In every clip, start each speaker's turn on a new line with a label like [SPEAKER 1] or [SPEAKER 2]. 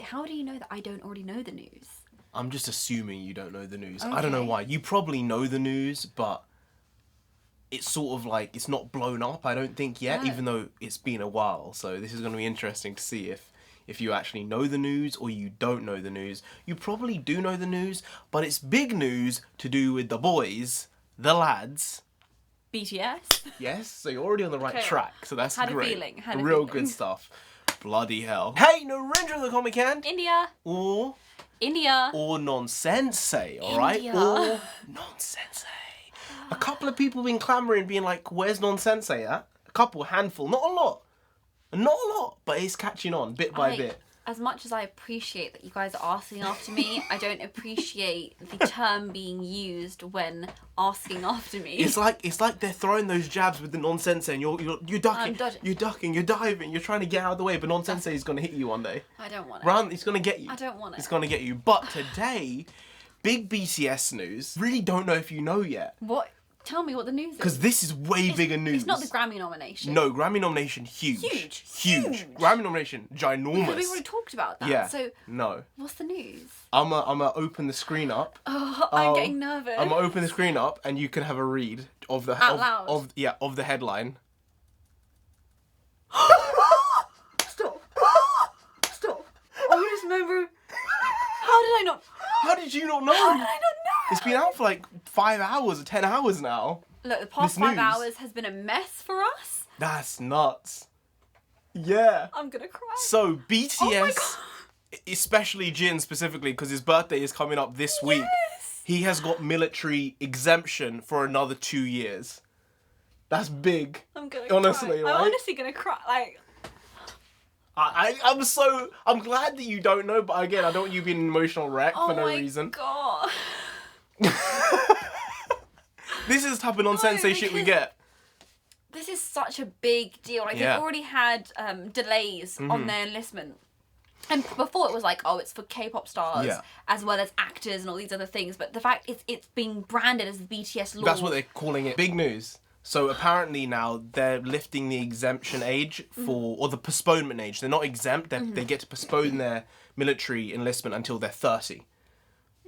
[SPEAKER 1] like, how do you know that I don't already know the news?
[SPEAKER 2] I'm just assuming you don't know the news.
[SPEAKER 1] Okay.
[SPEAKER 2] I don't know why. You probably know the news, but it's sort of like, it's not blown up, I don't think, yet, even though it's been a while. So this is going to be interesting to see if you actually know the news or you don't know the news. You probably do know the news, but it's big news to do with the boys, the lads.
[SPEAKER 1] BTS?
[SPEAKER 2] Yes, so you're already on the right track, so that's
[SPEAKER 1] Had
[SPEAKER 2] great.
[SPEAKER 1] a feeling. Had a
[SPEAKER 2] Real
[SPEAKER 1] feeling.
[SPEAKER 2] good stuff. Bloody hell. Hey, NarendraTheComic and
[SPEAKER 1] India.
[SPEAKER 2] Or Nonsensei, alright?
[SPEAKER 1] India.
[SPEAKER 2] Or Nonsensei. A couple of people been clamouring, being like, where's Nonsensei at? A couple, handful, not a lot. Not a lot, but it's catching on bit by bit.
[SPEAKER 1] As much as I appreciate that you guys are asking after me, I don't appreciate the term being used when asking after me.
[SPEAKER 2] It's like they're throwing those jabs with the Nonsensei, and you're ducking, you're ducking, you're diving, you're trying to get out of the way, but Nonsensei is gonna hit you one day.
[SPEAKER 1] I don't want it.
[SPEAKER 2] It's gonna get you.
[SPEAKER 1] I don't want it.
[SPEAKER 2] It's gonna get you. But today, big BTS news. Really don't know if you know yet.
[SPEAKER 1] What? Tell me what the news is.
[SPEAKER 2] Because this is way bigger news.
[SPEAKER 1] It's not the Grammy nomination.
[SPEAKER 2] No, Grammy nomination, huge. Huge. Grammy nomination, ginormous.
[SPEAKER 1] Because we've already talked about that.
[SPEAKER 2] Yeah.
[SPEAKER 1] So,
[SPEAKER 2] no.
[SPEAKER 1] what's the news?
[SPEAKER 2] I'm gonna open the screen up.
[SPEAKER 1] Oh, I'm getting nervous.
[SPEAKER 2] I'm gonna open the screen up and you can have a read of the
[SPEAKER 1] Out loud.
[SPEAKER 2] of the headline.
[SPEAKER 1] Stop. Stop. I just remember. How did I not?
[SPEAKER 2] How did you not know?
[SPEAKER 1] How did I not know?
[SPEAKER 2] It's been out for like 5 hours or 10 hours now.
[SPEAKER 1] Look, the past
[SPEAKER 2] This
[SPEAKER 1] 5
[SPEAKER 2] news.
[SPEAKER 1] hours has been a mess for us.
[SPEAKER 2] That's nuts. Yeah.
[SPEAKER 1] I'm gonna cry.
[SPEAKER 2] So BTS,
[SPEAKER 1] Oh my God.
[SPEAKER 2] especially Jin specifically, because his birthday is coming up this week.
[SPEAKER 1] Yes.
[SPEAKER 2] He has got military exemption for another 2 years. That's big.
[SPEAKER 1] I'm gonna
[SPEAKER 2] honestly,
[SPEAKER 1] cry.
[SPEAKER 2] right?
[SPEAKER 1] I'm honestly gonna cry. Like,
[SPEAKER 2] I'm glad that you don't know, but again, I don't want you being an emotional wreck for no reason.
[SPEAKER 1] God.
[SPEAKER 2] This is the type of nonsensei shit we get.
[SPEAKER 1] This is such a big deal. Like,
[SPEAKER 2] Yeah.
[SPEAKER 1] they've already had delays on their enlistment. And before it was like, oh, it's for K-pop stars,
[SPEAKER 2] Yeah.
[SPEAKER 1] as well as actors and all these other things. But the fact it's being branded as the BTS law.
[SPEAKER 2] That's what they're calling it. Big news. So apparently now they're lifting the exemption age or the postponement age. They're not exempt. They get to postpone their military enlistment until they're 30.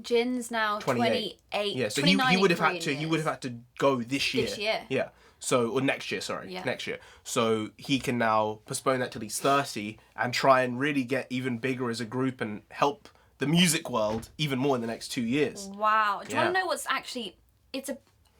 [SPEAKER 1] Jin's now 28.
[SPEAKER 2] Yeah, so he would have had to.
[SPEAKER 1] Years.
[SPEAKER 2] He would have had to go this year.
[SPEAKER 1] This year.
[SPEAKER 2] Yeah. So or next year, sorry.
[SPEAKER 1] Yeah.
[SPEAKER 2] Next year. So he can now postpone that till he's 30 and try and really get even bigger as a group and help the music world even more in the next 2 years.
[SPEAKER 1] Wow. Do you
[SPEAKER 2] Yeah.
[SPEAKER 1] want to know what's actually?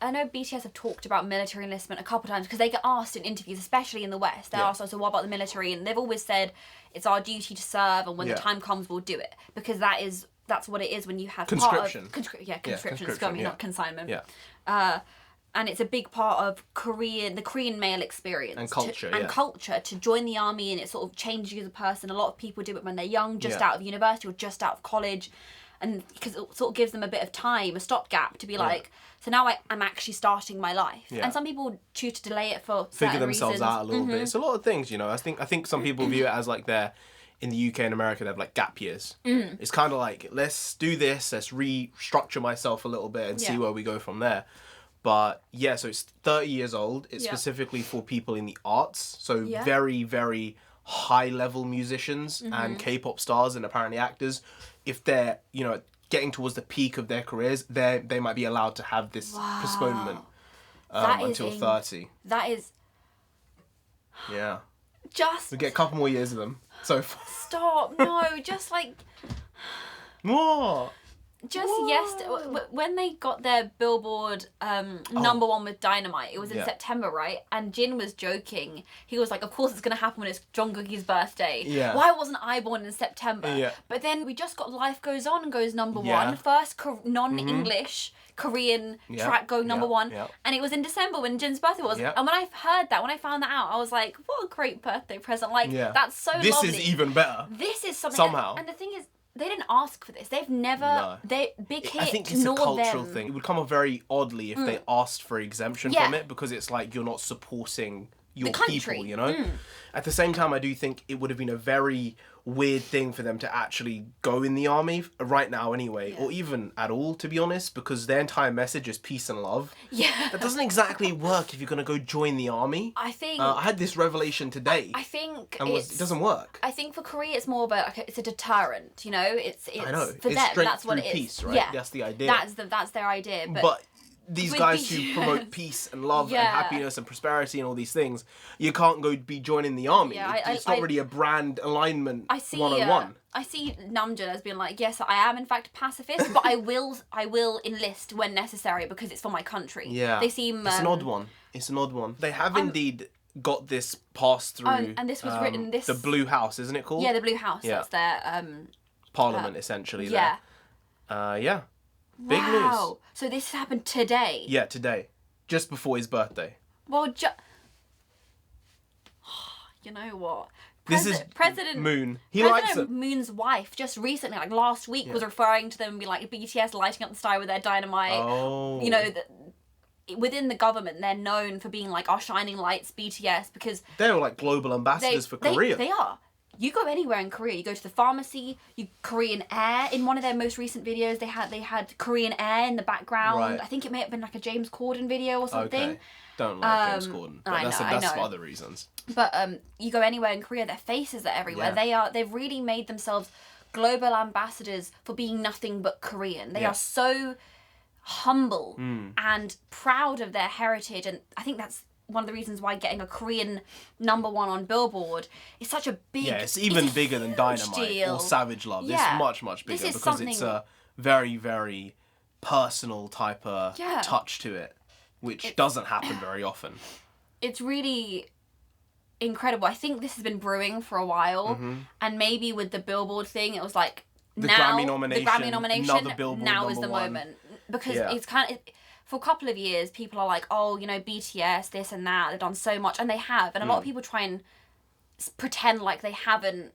[SPEAKER 1] I know BTS have talked about military enlistment a couple times because they get asked in interviews, especially in the West. They're asked, so what about the military? And they've always said it's our duty to serve, and when the time comes, we'll do it, because that's what it is when you have
[SPEAKER 2] Conscription.
[SPEAKER 1] Conscription. It's going not consignment.
[SPEAKER 2] Yeah.
[SPEAKER 1] And it's a big part of the Korean male experience
[SPEAKER 2] And culture,
[SPEAKER 1] culture to join the army, and it sort of changes you as a person. A lot of people do it when they're young, just out of university or just out of college. And because it sort of gives them a bit of time, a stopgap to be like, so now I'm actually starting my life.
[SPEAKER 2] Yeah.
[SPEAKER 1] And some people choose to delay it for
[SPEAKER 2] Figure
[SPEAKER 1] certain
[SPEAKER 2] themselves
[SPEAKER 1] reasons.
[SPEAKER 2] out a little bit. It's a lot of things, you know. I think some people view it as like they're in the UK and America, they have like gap years. It's kind of like, let's do this, let's restructure myself a little bit and see where we go from there. But yeah, so it's 30 years old. It's specifically for people in the arts. So very, very high level musicians and K-pop stars and apparently actors. If they're, you know, getting towards the peak of their careers, they might be allowed to have this postponement until 30.
[SPEAKER 1] That is
[SPEAKER 2] Yeah.
[SPEAKER 1] just...
[SPEAKER 2] We get a couple more years of them. So
[SPEAKER 1] Stop. No, just like...
[SPEAKER 2] More.
[SPEAKER 1] Just yesterday, when they got their Billboard #1 with Dynamite, it was in September, right? And Jin was joking. He was like, of course it's going to happen when it's Jungkook's birthday.
[SPEAKER 2] Yeah.
[SPEAKER 1] Why wasn't I born in September?
[SPEAKER 2] Yeah.
[SPEAKER 1] But then we just got Life Goes On and goes #1. First non-English Korean track going #1.
[SPEAKER 2] Yeah.
[SPEAKER 1] And it was in December when Jin's birthday was.
[SPEAKER 2] Yeah.
[SPEAKER 1] And when I heard that, when I found that out, I was like, what a great birthday present. Like, that's so
[SPEAKER 2] This
[SPEAKER 1] lovely.
[SPEAKER 2] is even better.
[SPEAKER 1] This is something...
[SPEAKER 2] Somehow.
[SPEAKER 1] And the thing is, they didn't ask for this. They've never...
[SPEAKER 2] No.
[SPEAKER 1] Big hit.
[SPEAKER 2] I think it's a
[SPEAKER 1] nor
[SPEAKER 2] cultural
[SPEAKER 1] them.
[SPEAKER 2] thing. It would come off very oddly if they asked for exemption from it, because it's like you're not supporting your
[SPEAKER 1] country.
[SPEAKER 2] people, you know? At the same time, I do think it would have been a very weird thing for them to actually go in the army right now anyway, or even at all, to be honest, because their entire message is peace and love.
[SPEAKER 1] Yeah.
[SPEAKER 2] That doesn't exactly work if you're going to go join the army.
[SPEAKER 1] I think...
[SPEAKER 2] I had this revelation today.
[SPEAKER 1] I think
[SPEAKER 2] it doesn't work.
[SPEAKER 1] I think for Korea it's more about, like, it's a deterrent, you know? It's
[SPEAKER 2] I know.
[SPEAKER 1] For
[SPEAKER 2] it's
[SPEAKER 1] them,
[SPEAKER 2] strength
[SPEAKER 1] that's what it is.
[SPEAKER 2] peace, right?
[SPEAKER 1] Yeah.
[SPEAKER 2] That's the idea.
[SPEAKER 1] That's their idea.
[SPEAKER 2] But these
[SPEAKER 1] with
[SPEAKER 2] guys
[SPEAKER 1] BTS.
[SPEAKER 2] who promote peace and love and happiness and prosperity and all these things, you can't go be joining the army.
[SPEAKER 1] Yeah,
[SPEAKER 2] It's not really a brand alignment one-on-one.
[SPEAKER 1] I see Namjoon as being like, yes, I am in fact a pacifist, but I will enlist when necessary because it's for my country.
[SPEAKER 2] Yeah.
[SPEAKER 1] They seem...
[SPEAKER 2] It's an odd one. It's an odd one. They have indeed got this passed through...
[SPEAKER 1] and this was written...
[SPEAKER 2] The Blue House, isn't it called?
[SPEAKER 1] Yeah, the Blue House. Yeah. That's their...
[SPEAKER 2] Parliament, essentially.
[SPEAKER 1] Yeah.
[SPEAKER 2] There. Yeah. Big news.
[SPEAKER 1] Wow. So this happened today?
[SPEAKER 2] Yeah, today. Just before his birthday.
[SPEAKER 1] Well, you know what?
[SPEAKER 2] This is
[SPEAKER 1] President
[SPEAKER 2] Moon. He likes it.
[SPEAKER 1] Moon's wife just recently, like last week, was referring to them and be like BTS lighting up the sky with their dynamite.
[SPEAKER 2] Oh.
[SPEAKER 1] You know, within the government, they're known for being like our shining lights, BTS, because
[SPEAKER 2] they're like global ambassadors for Korea.
[SPEAKER 1] They are. You go anywhere in Korea, you go to the pharmacy, Korean Air. In one of their most recent videos, they had Korean Air in the background.
[SPEAKER 2] Right.
[SPEAKER 1] I think it may have been like a James Corden video or something.
[SPEAKER 2] Okay. Don't like James Corden, but that's
[SPEAKER 1] know.
[SPEAKER 2] for other reasons.
[SPEAKER 1] But you go anywhere in Korea, their faces are everywhere.
[SPEAKER 2] Yeah.
[SPEAKER 1] They've really made themselves global ambassadors for being nothing but Korean. They are so humble and proud of their heritage, and I think that's one of the reasons why getting a Korean #1 on Billboard is such a big...
[SPEAKER 2] Yeah, it's even bigger than Dynamite
[SPEAKER 1] deal.
[SPEAKER 2] or Savage Love.
[SPEAKER 1] Yeah.
[SPEAKER 2] It's much, much bigger because it's a very, very personal type of touch to it, which doesn't happen very often. It's
[SPEAKER 1] really incredible. I think this has been brewing for a while, and maybe with the Billboard thing, it was like
[SPEAKER 2] the Grammy nomination, another Billboard
[SPEAKER 1] now is the
[SPEAKER 2] #1.
[SPEAKER 1] moment. Because it's kind of... For a couple of years, people are like, oh, you know, BTS, this and that, they've done so much. And they have. And a lot of people try and pretend like they haven't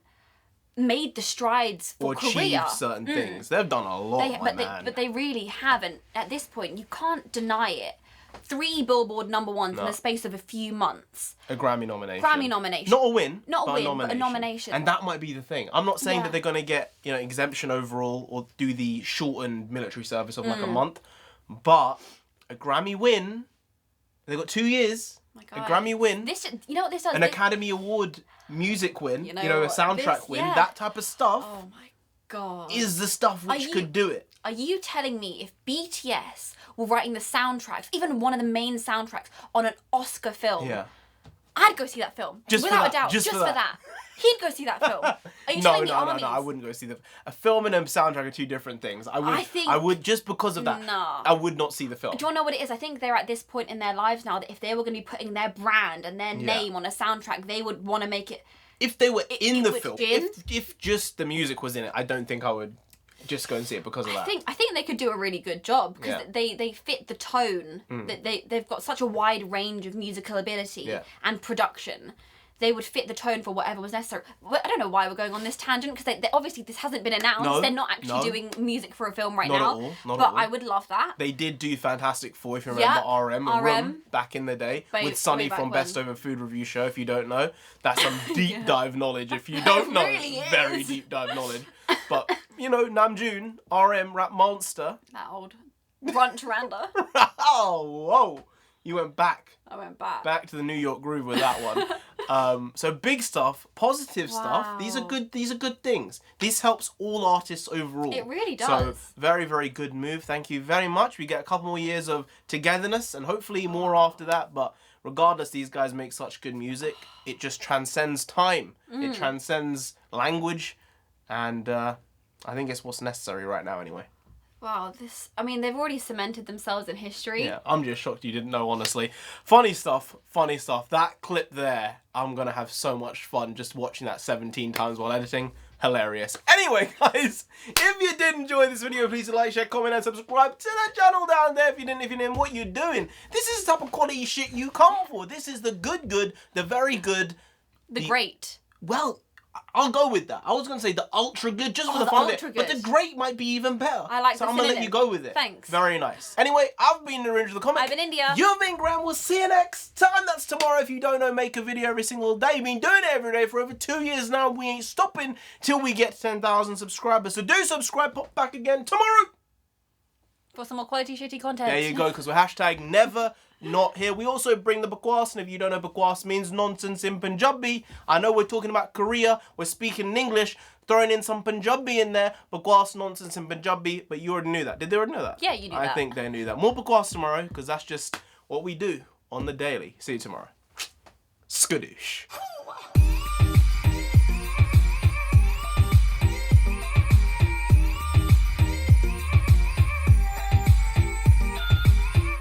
[SPEAKER 1] made the strides for Korea.
[SPEAKER 2] Or achieved certain things. They've done a lot,
[SPEAKER 1] but they really haven't. At this point, you can't deny it. 3 Billboard #1s in the space of a few months.
[SPEAKER 2] A Grammy nomination.
[SPEAKER 1] Not
[SPEAKER 2] a win.
[SPEAKER 1] Not a win,
[SPEAKER 2] but
[SPEAKER 1] a nomination.
[SPEAKER 2] And that might be the thing. I'm not saying that they're going to get, you know, exemption overall or do the shortened military service of like a month. But... a Grammy win. They've got 2 years. A Grammy win.
[SPEAKER 1] You know what this does?
[SPEAKER 2] An Academy Award music win. You know, a soundtrack win. That type of stuff.
[SPEAKER 1] Oh my god.
[SPEAKER 2] Is the stuff which could do it.
[SPEAKER 1] Are you telling me if BTS were writing the soundtracks, even one of the main soundtracks, on an Oscar film, I'd go see that film. Without a doubt. Just for that. He'd go see that film. Are you telling me armies?
[SPEAKER 2] No, I wouldn't go see a film and a soundtrack are 2 different things. I would just because of that.
[SPEAKER 1] No.
[SPEAKER 2] I would not see the film.
[SPEAKER 1] Do you want to know what it is? I think they're at this point in their lives now that if they were going to be putting their brand and their name on a soundtrack, they would want to make it...
[SPEAKER 2] If they were in the film, if just the music was in it, I don't think I would just go and see it because of that.
[SPEAKER 1] I think they could do a really good job because they fit the tone. They've got such a wide range of musical ability and production. They would fit the tone for whatever was necessary. I don't know why we're going on this tangent because they obviously this hasn't been announced.
[SPEAKER 2] No,
[SPEAKER 1] they're not actually doing music for a film right
[SPEAKER 2] not
[SPEAKER 1] now.
[SPEAKER 2] At all, not
[SPEAKER 1] but
[SPEAKER 2] at all.
[SPEAKER 1] I would love that.
[SPEAKER 2] They did do Fantastic Four, if you remember, RM back in the day with Sunny from Best Over Food Review Show. If you don't know, that's some deep dive knowledge. If you don't know,
[SPEAKER 1] really is.
[SPEAKER 2] Very deep dive knowledge. But you know, Namjoon, RM, rap monster.
[SPEAKER 1] That old Run-Taranda.
[SPEAKER 2] Oh, whoa. You went back.
[SPEAKER 1] I went back.
[SPEAKER 2] Back to the New York groove with that one. So big stuff, positive stuff. These are good things. This helps all artists overall.
[SPEAKER 1] It really does.
[SPEAKER 2] So very, very good move. Thank you very much. We get a couple more years of togetherness and hopefully more after that. But regardless, these guys make such good music. It just transcends time. It transcends language. And I think it's what's necessary right now anyway.
[SPEAKER 1] Wow, they've already cemented themselves in history.
[SPEAKER 2] Yeah, I'm just shocked you didn't know, honestly. Funny stuff. That clip there, I'm going to have so much fun just watching that 17 times while editing. Hilarious. Anyway, guys, if you did enjoy this video, please like, share, comment, and subscribe to the channel down there if you didn't, what you're doing. This is the type of quality shit you come for. This is the good, the very good.
[SPEAKER 1] The great.
[SPEAKER 2] Well, I'll go with that. I was going to say the ultra good just for the fun of it. But the great might be even better.
[SPEAKER 1] I like
[SPEAKER 2] so
[SPEAKER 1] the
[SPEAKER 2] I'm going to let you go with it.
[SPEAKER 1] Thanks.
[SPEAKER 2] Very nice. Anyway, I've been NarendraTheComic.
[SPEAKER 1] I've been India.
[SPEAKER 2] You've been Graham. We'll see you next time. That's tomorrow. If you don't know, make a video every single day. Been doing it every day for over 2 years now. We ain't stopping till we get 10,000 subscribers. So do subscribe. Pop back again tomorrow.
[SPEAKER 1] For some more quality shitty content.
[SPEAKER 2] There you go, because we're hashtag never not here. We also bring the bakwas, and if you don't know, bakwas means nonsense in Punjabi. I know we're talking about Korea, we're speaking in English, throwing in some Punjabi in there, bakwas, nonsense in Punjabi, but you already knew that. Did they already know that?
[SPEAKER 1] Yeah, you knew that.
[SPEAKER 2] I think they knew that. More bakwas tomorrow, because that's just what we do on the daily. See you tomorrow. Skadoosh.